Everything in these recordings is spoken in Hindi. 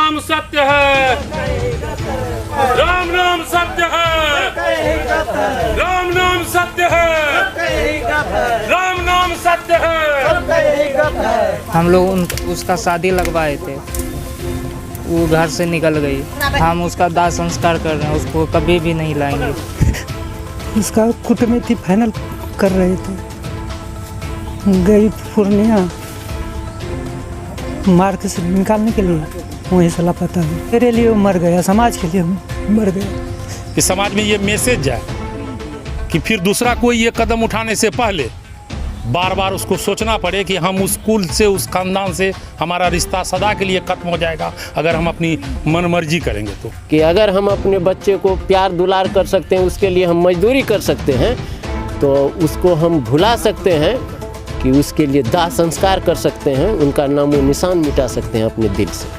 नाम सत्य है, राम नाम सत्य है, राम नाम सत्य है, राम नाम सत्य है। हम लोग उसका शादी लगवाए थे, वो घर से निकल गई। हम उसका दाह संस्कार कर रहे हैं, उसको कभी भी नहीं लाएंगे। उसका कुटुम्ब फाइनल कर रहे थे, गई पूर्णिया मार्ग से निकालने के लिए, वहीं से लापता है। मेरे लिए वो मर गया, समाज के लिए मर गया। कि समाज में ये मैसेज जाए कि फिर दूसरा कोई ये कदम उठाने से पहले बार बार उसको सोचना पड़े कि हम उस कुल से, उस खानदान से हमारा रिश्ता सदा के लिए खत्म हो जाएगा अगर हम अपनी मनमर्जी करेंगे तो। कि अगर हम अपने बच्चे को प्यार दुलार कर सकते हैं, उसके लिए हम मजदूरी कर सकते हैं, तो उसको हम भुला सकते हैं कि उसके लिए दाह संस्कार कर सकते हैं, उनका नामो निशान मिटा सकते हैं अपने दिल से।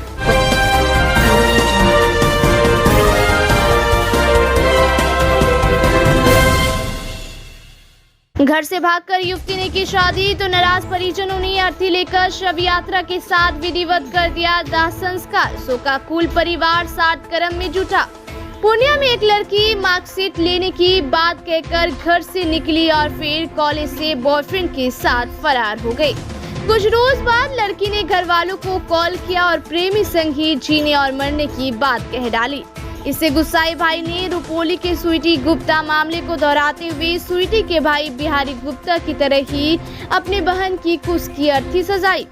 घर से भागकर युवती ने की शादी तो नाराज परिजनों ने अर्थी लेकर शव यात्रा के साथ विधिवत कर दिया दाह संस्कार। शोका कुल परिवार 60 कर्म में जुटा। पूर्णिया में एक लड़की मार्कशीट लेने की बात कहकर घर से निकली और फिर कॉलेज से बॉयफ्रेंड के साथ फरार हो गई। कुछ रोज बाद लड़की ने घर वालों को कॉल किया और प्रेमी संग ही जीने और मरने की बात कह डाली। इससे गुस्साए भाई ने रुपोली के स्वीटी गुप्ता मामले को दोहराते हुए स्वीटी के भाई बिहारी गुप्ता की तरह ही अपने बहन की कुस की अर्थी सजाई।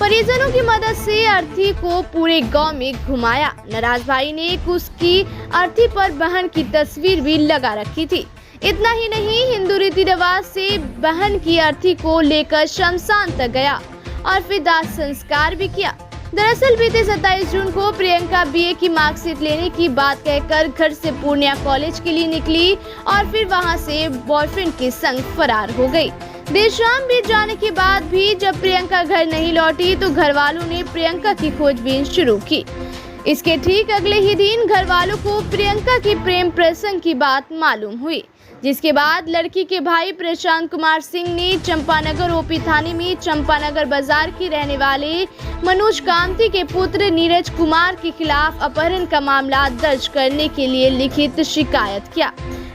परिजनों की मदद से अर्थी को पूरे गांव में घुमाया। नाराज भाई ने कुस की अर्थी पर बहन की तस्वीर भी लगा रखी थी। इतना ही नहीं, हिंदू रीति रिवाज से बहन की अर्थी को लेकर शमशान तक गया और फिर दाह संस्कार भी किया। दरअसल बीते 27 जून को प्रियंका बीए की मार्कशीट लेने की बात कहकर घर से पूर्णिया कॉलेज के लिए निकली और फिर वहां से बॉयफ्रेंड के संग फरार हो गई। देर शाम बीत जाने के बाद भी जब प्रियंका घर नहीं लौटी तो घर वालों ने प्रियंका की खोजबीन शुरू की। इसके ठीक अगले ही दिन घर वालों को प्रियंका की प्रेम प्रसंग की बात मालूम हुई, जिसके बाद लड़की के भाई प्रशांत कुमार सिंह ने चंपानगर ओपी थाने में चंपानगर बाजार के रहने वाले मनोज कामती के पुत्र नीरज कुमार के खिलाफ अपहरण का मामला दर्ज करने के लिए लिखित शिकायत किया।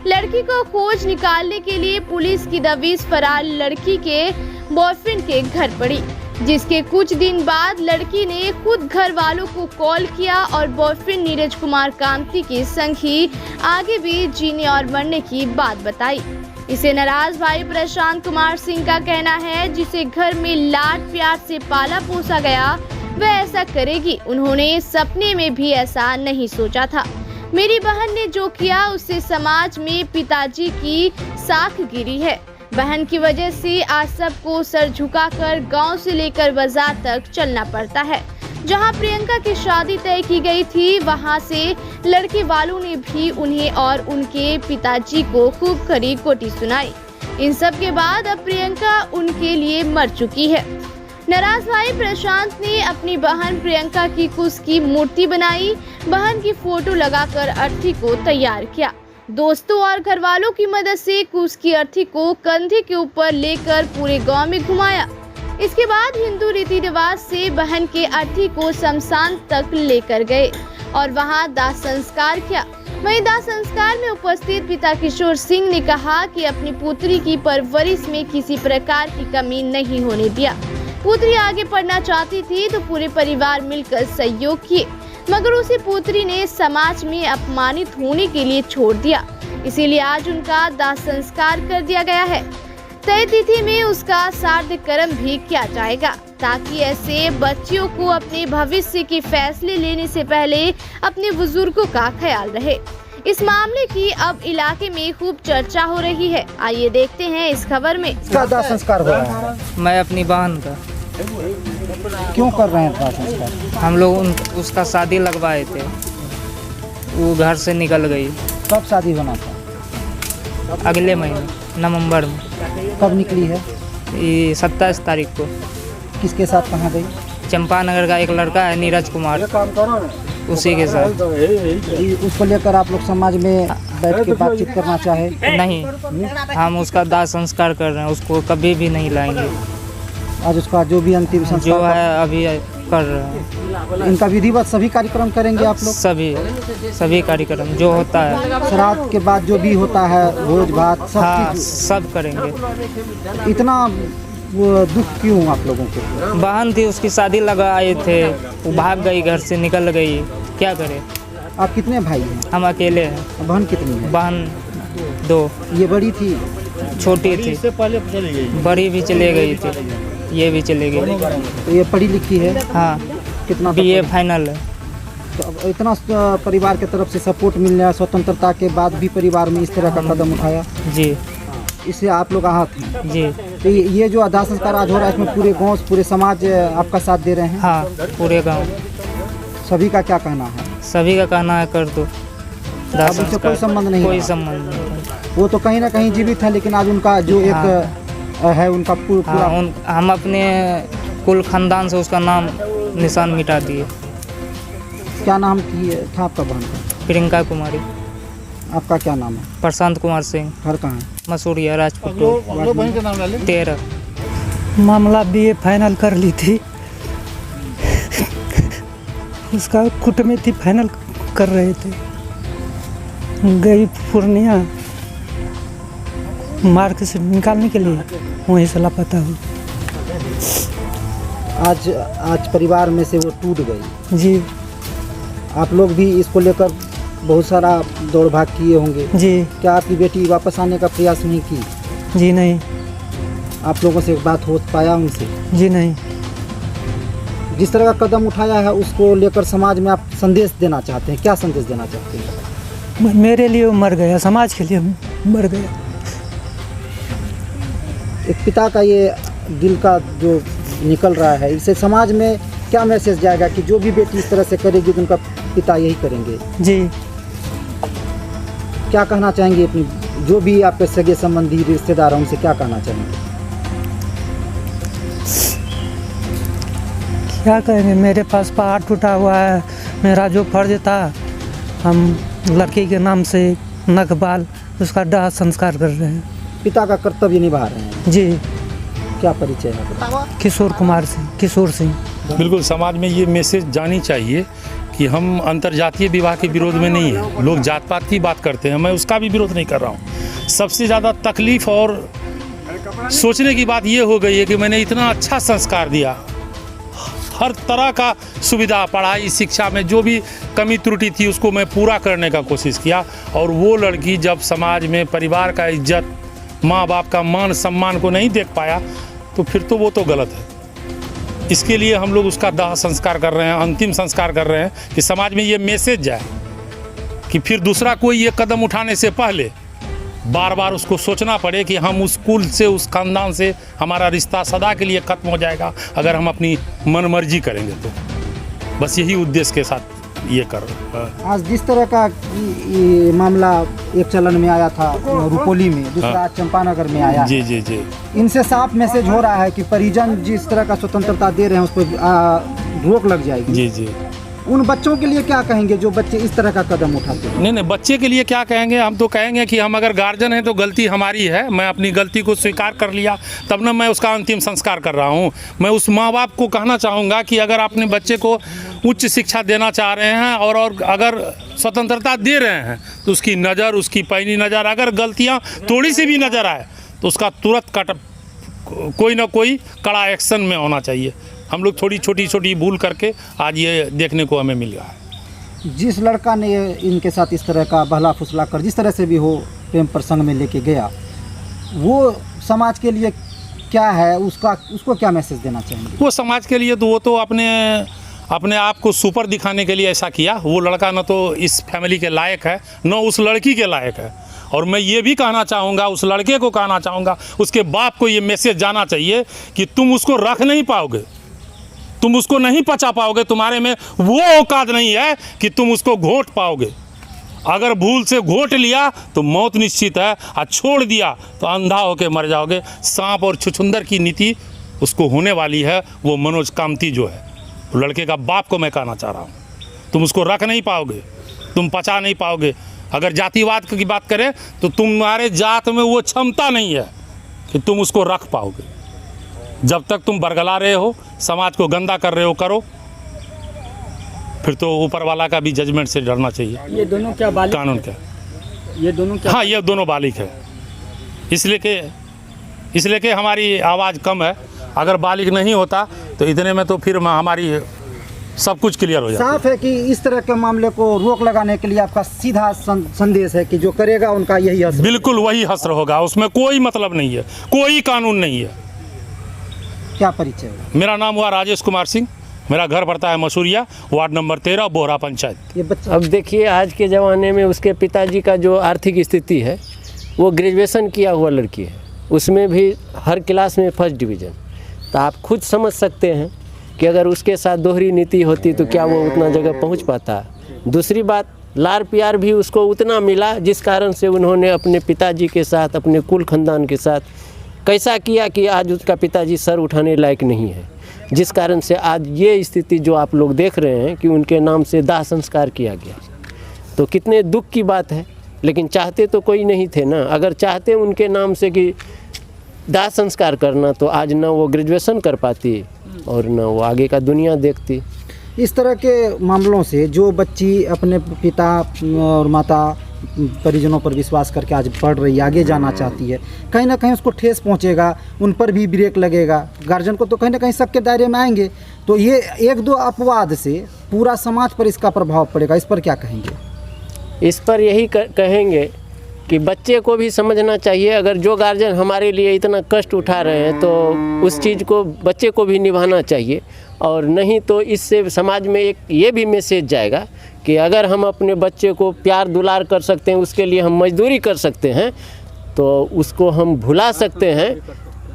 लड़की को खोज निकालने के लिए पुलिस की दबिश फरार लड़की के बॉयफ्रेंड के घर पड़ी, जिसके कुछ दिन बाद लड़की ने खुद घर वालों को कॉल किया और बॉयफ्रेंड नीरज कुमार कामती के संग ही आगे भी जीने और मरने की बात बताई। इसे नाराज भाई प्रशांत कुमार सिंह का कहना है, जिसे घर में लाड प्यार से पाला पोसा गया वह ऐसा करेगी। उन्होंने सपने में भी ऐसा नहीं सोचा था। मेरी बहन ने जो किया उससे समाज में पिताजी की साख गिरी है। बहन की वजह से आज सबको सर झुकाकर गांव से लेकर बाजार तक चलना पड़ता है। जहां प्रियंका की शादी तय की गई थी, वहां से लड़के वालों ने भी उन्हें और उनके पिताजी को खूब खरी खोटी सुनाई। इन सब के बाद अब प्रियंका उनके लिए मर चुकी है। नाराज भाई प्रशांत ने अपनी बहन प्रियंका की कुस की मूर्ति बनाई, बहन की फोटो लगाकर अर्थी को तैयार किया। दोस्तों और घर वालों की मदद से कुस की अर्थी को कंधे के ऊपर लेकर पूरे गांव में घुमाया। इसके बाद हिंदू रीति रिवाज से बहन के अर्थी को शमशान तक लेकर गए और वहां दाह संस्कार किया। वहीं दाह संस्कार में उपस्थित पिता किशोर सिंह ने कहा कि अपनी पुत्री की परवरिश में किसी प्रकार की कमी नहीं होने दिया। पुत्री आगे पढ़ना चाहती थी तो पूरे परिवार मिलकर सहयोग किए, मगर उसी पुत्री ने समाज में अपमानित होने के लिए छोड़ दिया। इसीलिए आज उनका दाह संस्कार कर दिया गया है। तय तिथि में उसका श्राद्ध कर्म भी किया जाएगा, ताकि ऐसे बच्चियों को अपने भविष्य के फैसले लेने से पहले अपने बुजुर्गों का ख्याल रहे। इस मामले की अब इलाके में खूब चर्चा हो रही है। आइए देखते हैं इस खबर में। इसका दाह संस्कार हो रहा है। मैं अपनी बहन का। क्यों कर रहे हैं दाह संस्कार? हम लोग उसका शादी लगवाए थे, वो घर से निकल गई। कब शादी होना था? अगले महीने नवंबर में। कब निकली है? ये 27 तारीख को। किसके साथ कहाँ गई? चंपानगर का एक लड़का है नीरज कुमार, उसी के साथ। उसको लेकर आप लोग समाज में बैठ के बातचीत करना चाहे? नहीं, हम उसका दाह संस्कार कर रहे हैं, उसको कभी भी नहीं लाएंगे। आज उसका जो भी अंतिम संस्कार जो है अभी कर रहे हैं। इनका विधिवत सभी कार्यक्रम करेंगे आप लोग? सभी कार्यक्रम जो होता है, श्राद्ध के बाद जो भी होता है, भोज भात सब हाँ चीज। सब करेंगे। इतना वो दुख क्यों आप लोगों को? बहन थी, उसकी शादी लगाए थे, वो भाग गई, घर से निकल गई, क्या करे। आप कितने भाई हैं? हम अकेले हैं। बहन कितनी है? बहन 2, ये बड़ी थी? छोटी थी, बड़ी भी चले गई थी, ये भी चले गई। तो ये पढ़ी लिखी है? हाँ, कितना BA फाइनल है। तो अब इतना परिवार की तरफ से सपोर्ट मिल रहा है, स्वतंत्रता के बाद भी परिवार में इस तरह का कदम उठाया, जी इससे आप लोग आहत हैं। जी। तो ये जो दाह संस्कार आज हो रहा है, इसमें पूरे गांव पूरे समाज आपका साथ दे रहे हैं? हाँ, पूरे गांव सभी का क्या कहना है? सभी का कहना है कर दो। अब उससे कोई संबंध नहीं कोई रहा? संबंध नहीं। वो तो कहीं ना कहीं जीवित है, लेकिन आज उनका जो एक है उनका पूरा हाँ, हम अपने कुल खानदान से उसका नाम निशान मिटा दिए। क्या नाम था आपका बहन का? प्रियंका कुमारी। आपका क्या नाम है? प्रशांत कुमार सिंह, घर कहाँ है? मसूरिया, राजपूत 13। मामला BA फाइनल कर ली थी, उसका कुट में थी, फाइनल कर रहे थे, गई पूर्णिया मार्क से निकालने के लिए, वहीं से लापता हुई। आज परिवार में से वो टूट गई। जी आप लोग भी इसको लेकर बहुत सारा दौड़ भाग किए होंगे। जी क्या आपकी बेटी वापस आने का प्रयास नहीं की? जी नहीं। आप लोगों से बात हो पाया उनसे? जी नहीं। जिस तरह का कदम उठाया है उसको लेकर समाज में आप संदेश देना चाहते हैं, क्या संदेश देना चाहते हैं? मेरे लिए वो मर गया, समाज के लिए मर गया। एक पिता का ये दिल का जो निकल रहा है, इससे समाज में क्या मैसेज जाएगा कि जो भी बेटी इस तरह से करेगी तो उनका पिता यही करेंगे? जी। क्या कहना चाहेंगे अपनी जो भी आपके सगे संबंधी रिश्तेदार हैं उनसे क्या कहना चाहेंगे? क्या कहेंगे, मेरे पास पहाड़ टूटा हुआ है, मेरा जो फर्ज था, हम लड़की के नाम से नख बाल उसका दाह संस्कार कर रहे हैं। पिता का कर्तव्य निभा रहे हैं। जी। क्या परिचय है? किशोर कुमार सिंह, किशोर सिंह। बिल्कुल, समाज में ये मैसेज जानी चाहिए कि हम अंतर्जातीय विवाह के विरोध में नहीं हैं। लोग जात पात की बात करते हैं, मैं उसका भी विरोध नहीं कर रहा हूँ। सबसे ज़्यादा तकलीफ़ और सोचने की बात ये हो गई है कि मैंने इतना अच्छा संस्कार दिया, हर तरह का सुविधा, पढ़ाई शिक्षा में जो भी कमी त्रुटि थी उसको मैं पूरा करने का कोशिश किया, और वो लड़की जब समाज में परिवार का इज्जत, माँ बाप का मान सम्मान को नहीं देख पाया तो फिर तो वो तो गलत है। इसके लिए हम लोग उसका दाह संस्कार कर रहे हैं, अंतिम संस्कार कर रहे हैं कि समाज में ये मैसेज जाए कि फिर दूसरा कोई ये कदम उठाने से पहले बार बार उसको सोचना पड़े कि हम उस कुल से, उस खानदान से हमारा रिश्ता सदा के लिए ख़त्म हो जाएगा अगर हम अपनी मनमर्जी करेंगे तो। बस यही उद्देश्य के साथ ये कर रहे हैं। आज जिस तरह का ये मामला एक चलन में आया था रुपोली में, दूसरा चंपानगर में आया, जी जी जी, इनसे साफ मैसेज हो रहा है कि परिजन जिस तरह का स्वतंत्रता दे रहे हैं उस पर रोक लग जाएगी। जी जी। उन बच्चों के लिए क्या कहेंगे जो बच्चे इस तरह का कदम उठाते हैं? नहीं, बच्चे के लिए क्या कहेंगे, हम तो कहेंगे कि हम अगर गार्जियन हैं तो गलती हमारी है, मैं अपनी गलती को स्वीकार कर लिया, तब ना मैं उसका अंतिम संस्कार कर रहा हूँ। मैं उस माँ बाप को कहना चाहूँगा कि अगर अपने बच्चे को उच्च शिक्षा देना चाह रहे हैं और अगर स्वतंत्रता दे रहे हैं तो उसकी नज़र, उसकी पैनी नज़र, अगर गलतियाँ थोड़ी सी भी नज़र आए तो उसका तुरंत कोई ना कोई कड़ा एक्शन में होना चाहिए। हम लोग थोड़ी छोटी भूल करके आज ये देखने को हमें मिल रहा है। जिस लड़का ने इनके साथ इस तरह का बहला फुसला कर जिस तरह से भी हो प्रेम प्रसंग में लेके गया, वो समाज के लिए क्या है, उसको क्या मैसेज देना चाहेंगे? वो समाज के लिए तो वो तो अपने आप को सुपर दिखाने के लिए ऐसा किया। वो लड़का न तो इस फैमिली के लायक है, न उस लड़की के लायक है। और मैं ये भी कहना चाहूँगा, उस लड़के को कहना चाहूँगा, उसके बाप को ये मैसेज जाना चाहिए कि तुम उसको रख नहीं पाओगे, तुम उसको नहीं पचा पाओगे, तुम्हारे में वो औकात नहीं है कि तुम उसको घोट पाओगे। अगर भूल से घोट लिया तो मौत निश्चित है, और छोड़ दिया तो अंधा होकर मर जाओगे। सांप और छुछुंदर की नीति उसको होने वाली है। वो मनोज कामती जो है, लड़के का बाप को मैं कहना चाह रहा हूँ, तुम उसको रख नहीं पाओगे, तुम पचा नहीं पाओगे। अगर जातिवाद की बात करें तो तुम्हारे जात में वो क्षमता नहीं है कि तुम उसको रख पाओगे। जब तक तुम बरगला रहे हो, समाज को गंदा कर रहे हो, करो, फिर तो ऊपर वाला का भी जजमेंट से डरना चाहिए। ये दोनों क्या बालिग? कानून का, ये दोनों क्या? हाँ ये दोनों बालिग है, इसलिए कि हमारी आवाज़ कम है। अगर बालिग नहीं होता तो इतने में तो फिर हमारी सब कुछ क्लियर हो जाता। साफ है कि इस तरह के मामले को रोक लगाने के लिए आपका सीधा संदेश है कि जो करेगा उनका यही हश्र। बिल्कुल वही हश्र होगा, उसमें कोई मतलब नहीं है, कोई कानून नहीं है। क्या परिचय है? मेरा नाम हुआ राजेश कुमार सिंह, मेरा घर पड़ता है मसूरिया, वार्ड नंबर 13, बोहरा पंचायत। ये बच्चा अब देखिए, आज के ज़माने में उसके पिताजी का जो आर्थिक स्थिति है, वो ग्रेजुएशन किया हुआ लड़की है, उसमें भी हर क्लास में फर्स्ट डिवीज़न। तो आप खुद समझ सकते हैं कि अगर उसके साथ दोहरी नीति होती तो क्या वो उतना जगह पहुंच पाता। दूसरी बात, लार प्यार भी उसको उतना मिला जिस कारण से उन्होंने अपने पिताजी के साथ, अपने कुल खानदान के साथ कैसा किया कि आज उसका पिताजी सर उठाने लायक नहीं है, जिस कारण से आज ये स्थिति जो आप लोग देख रहे हैं कि उनके नाम से दाह संस्कार किया गया। तो कितने दुख की बात है, लेकिन चाहते तो कोई नहीं थे ना। अगर चाहते उनके नाम से कि दाह संस्कार करना तो आज ना वो ग्रेजुएशन कर पाती और ना वो आगे का दुनिया देखती। इस तरह के मामलों से जो बच्ची अपने पिता और माता परिजनों पर विश्वास करके आज पढ़ रही है, आगे जाना चाहती है, कहीं ना कहीं उसको ठेस पहुंचेगा, उन पर भी ब्रेक लगेगा। गार्जियन को तो कहीं ना कहीं शक के दायरे में आएंगे, तो ये एक दो अपवाद से पूरा समाज पर इसका प्रभाव पड़ेगा। इस पर क्या कहेंगे? इस पर यही कहेंगे कि बच्चे को भी समझना चाहिए, अगर जो गार्जियन हमारे लिए इतना कष्ट उठा रहे हैं तो उस चीज़ को बच्चे को भी निभाना चाहिए। और नहीं तो इससे समाज में एक ये भी मैसेज जाएगा कि अगर हम अपने बच्चे को प्यार दुलार कर सकते हैं, उसके लिए हम मजदूरी कर सकते हैं, तो उसको हम भुला सकते हैं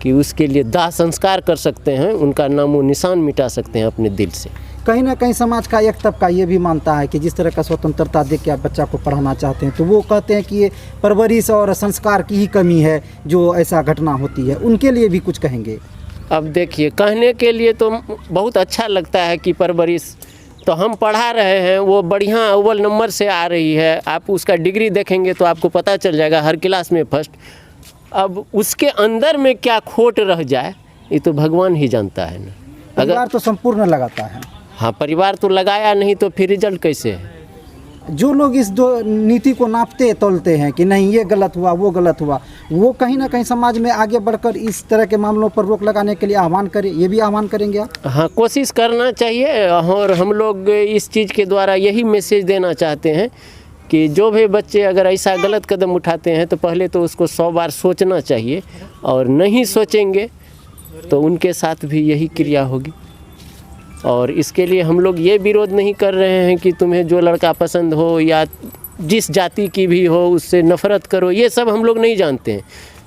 कि उसके लिए दाह संस्कार कर सकते हैं, उनका नामो निशान मिटा सकते हैं अपने दिल से। कहीं ना कहीं समाज का एक तबका ये भी मानता है कि जिस तरह का स्वतंत्रता दे के आप बच्चा को पढ़ाना चाहते हैं, तो वो कहते हैं कि ये परवरिश और संस्कार की ही कमी है जो ऐसा घटना होती है। उनके लिए भी कुछ कहेंगे? अब देखिए, कहने के लिए तो बहुत अच्छा लगता है कि परवरिश तो हम पढ़ा रहे हैं, वो बढ़िया अव्वल नंबर से आ रही है। आप उसका डिग्री देखेंगे तो आपको पता चल जाएगा, हर क्लास में फर्स्ट। अब उसके अंदर में क्या खोट रह जाए ये तो भगवान ही जानता है ना। परिवार तो संपूर्ण लगाता है। हाँ, परिवार तो लगाया नहीं तो फिर रिजल्ट कैसे है? जो लोग इस दो नीति को नापते तोलते हैं कि नहीं ये गलत हुआ वो गलत हुआ, वो कहीं ना कहीं समाज में आगे बढ़कर इस तरह के मामलों पर रोक लगाने के लिए आह्वान करें, ये भी आह्वान करेंगे आप? हाँ, कोशिश करना चाहिए। और हम लोग इस चीज़ के द्वारा यही मैसेज देना चाहते हैं कि जो भी बच्चे अगर ऐसा गलत कदम उठाते हैं तो पहले तो उसको 100 बार सोचना चाहिए, और नहीं सोचेंगे तो उनके साथ भी यही क्रिया होगी। और इसके लिए हम लोग ये विरोध नहीं कर रहे हैं कि तुम्हें जो लड़का पसंद हो या जिस जाति की भी हो उससे नफ़रत करो, ये सब हम लोग नहीं जानते हैं।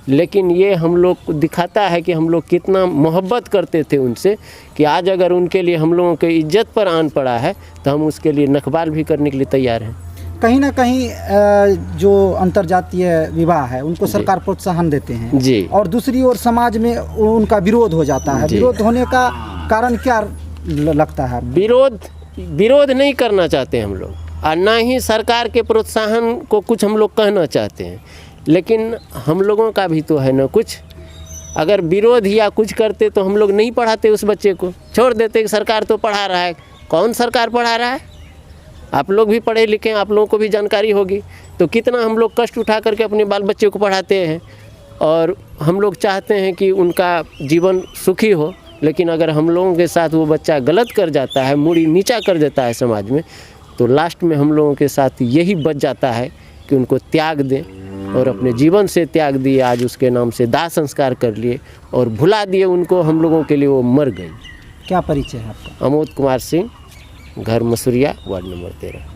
लेकिन ये हम लोग को दिखाता है कि हम लोग कितना मोहब्बत करते थे उनसे, कि आज अगर उनके लिए हम लोगों के इज्जत पर आन पड़ा है तो हम उसके लिए नखबाल भी करने के लिए तैयार हैं। कहीं ना कहीं जो अंतर्जातीय विवाह है उनको सरकार प्रोत्साहन देते हैं जी, और दूसरी ओर समाज में उनका विरोध हो जाता है। विरोध होने का कारण क्या लगता है? विरोध नहीं करना चाहते हम लोग, और ना ही सरकार के प्रोत्साहन को कुछ हम लोग कहना चाहते हैं। लेकिन हम लोगों का भी तो है ना कुछ। अगर विरोध या कुछ करते तो हम लोग नहीं पढ़ाते उस बच्चे को, छोड़ देते कि सरकार तो पढ़ा रहा है। कौन सरकार पढ़ा रहा है? आप लोग भी पढ़े लिखे, आप लोगों को भी जानकारी होगी। तो कितना हम लोग कष्ट उठा करके अपने बाल बच्चे को पढ़ाते हैं, और हम लोग चाहते हैं कि उनका जीवन सुखी हो। लेकिन अगर हम लोगों के साथ वो बच्चा गलत कर जाता है, मूड़ी नीचा कर देता है समाज में, तो लास्ट में हम लोगों के साथ यही बच जाता है कि उनको त्याग दें, और अपने जीवन से त्याग दिए, आज उसके नाम से दाह संस्कार कर लिए और भुला दिए उनको। हम लोगों के लिए वो मर गई। क्या परिचय है आपका? अमोद कुमार सिंह, घर मसूरिया, वार्ड नंबर 13।